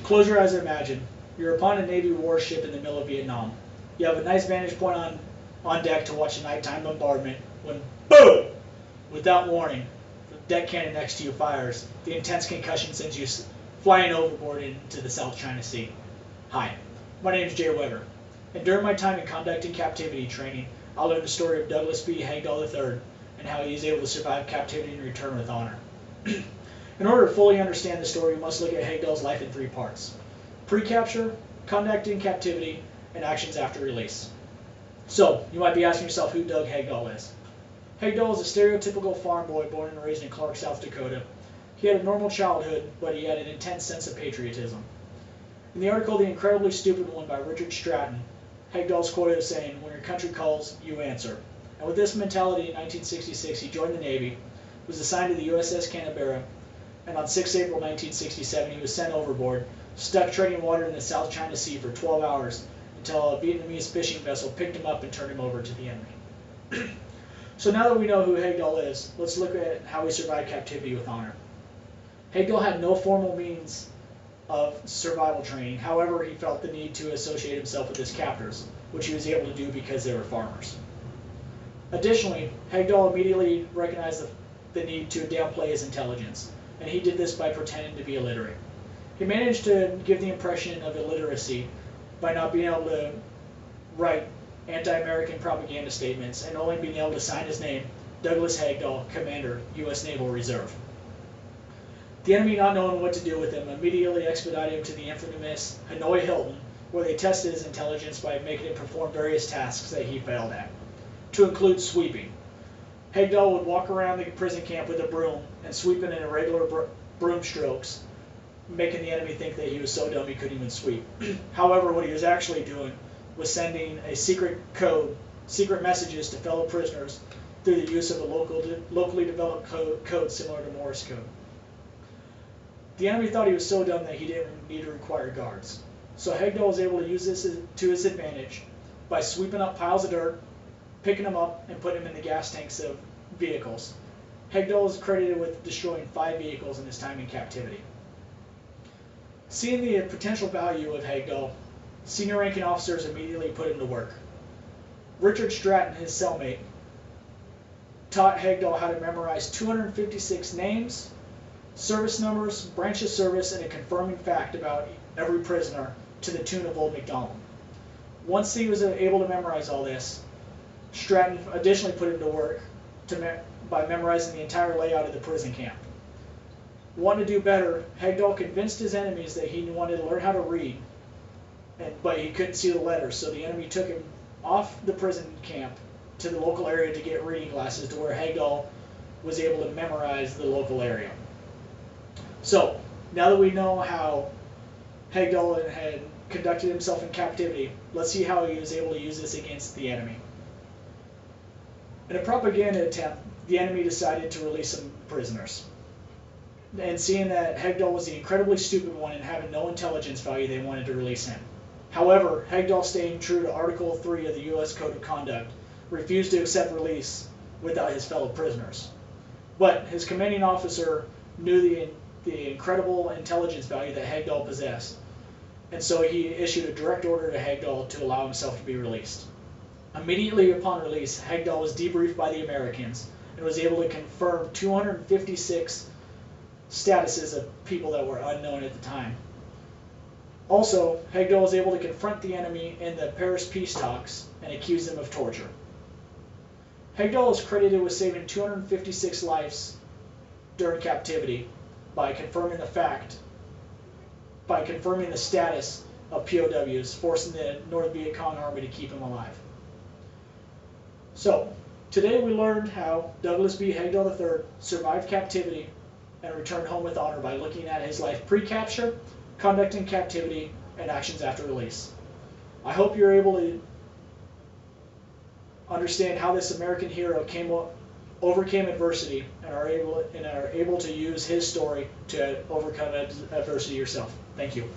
Close your eyes and imagine. You're upon a Navy warship in the middle of Vietnam. You have a nice vantage point on deck to watch a nighttime bombardment when, boom! Without warning, the deck cannon next to you fires. The intense concussion sends you flying overboard into the South China Sea. Hi, my name is Jay Weber, and during my time in conducting captivity training, I learned the story of Douglas B. Hagdahl III and how he was able to survive captivity and return with honor. In order to fully understand the story, you must look at Hagdahl's life in three parts: pre-capture, conduct in captivity, and actions after release. So, you might be asking yourself who Doug Hagdahl is. Hagdahl is a stereotypical farm boy born and raised in Clark, South Dakota. He had a normal childhood, but he had an intense sense of patriotism. In the article The Incredibly Stupid One by Richard Stratton, Hagdahl is quoted as saying, "When your country calls, you answer." And with this mentality, in 1966, he joined the Navy, was assigned to the USS Canberra, and on 6 April 1967, he was sent overboard, stuck treading water in the South China Sea for 12 hours until a Vietnamese fishing vessel picked him up and turned him over to the enemy. So now that we know who Hagdahl is, let's look at how he survived captivity with honor. Hagdahl had no formal means of survival training. However, he felt the need to associate himself with his captors, which he was able to do because they were farmers. Additionally, Hagdahl immediately recognized the need to downplay his intelligence, and he did this by pretending to be illiterate. He managed to give the impression of illiteracy by not being able to write anti-American propaganda statements and only being able to sign his name, Douglas Hagdahl, Commander, U.S. Naval Reserve. The enemy, not knowing what to do with him, immediately expedited him to the infamous Hanoi Hilton, where they tested his intelligence by making him perform various tasks that he failed at, to include sweeping. Hagdahl would walk around the prison camp with a broom and sweep in irregular broom strokes, making the enemy think that he was so dumb he couldn't even sweep. However, what he was actually doing was sending a secret messages to fellow prisoners through the use of a locally developed code similar to Morse code. The enemy thought he was so dumb that he didn't need to require guards. So Hagdahl was able to use this to his advantage by sweeping up piles of dirt, picking them up, and putting them in the gas tanks of vehicles. Hagdahl is credited with destroying 5 vehicles in his time in captivity. Seeing the potential value of Hagdahl, senior ranking officers immediately put him to work. Richard Stratton, his cellmate, taught Hagdahl how to memorize 256 names, service numbers, branch of service, and a confirming fact about every prisoner to the tune of Old MacDonald. Once he was able to memorize all this, Stratton additionally put him to work by memorizing the entire layout of the prison camp. Wanting to do better, Hagdahl convinced his enemies that he wanted to learn how to read, but he couldn't see the letters, so the enemy took him off the prison camp to the local area to get reading glasses, to where Hagdahl was able to memorize the local area. So, now that we know how Hagdahl had conducted himself in captivity, let's see how he was able to use this against the enemy. In a propaganda attempt, the enemy decided to release some prisoners. And seeing that Hagdahl was the incredibly stupid one and having no intelligence value, they wanted to release him. However, Hagdahl, staying true to Article 3 of the U.S. Code of Conduct, refused to accept release without his fellow prisoners. But his commanding officer knew the incredible intelligence value that Hagdahl possessed, and so he issued a direct order to Hagdahl to allow himself to be released. Immediately upon release, Hagdahl was debriefed by the Americans and was able to confirm 256 statuses of people that were unknown at the time. Also, Hagdahl was able to confront the enemy in the Paris peace talks and accuse them of torture. Hagdahl is credited with saving 256 lives during captivity by confirming the status of POWs, forcing the North Viet Cong army to keep him alive. So, today we learned how Douglas B. Hagdahl III survived captivity and returned home with honor by looking at his life pre-capture, conduct in captivity, and actions after release. I hope you're able to understand how this American hero overcame adversity and are able to use his story to overcome adversity yourself. Thank you.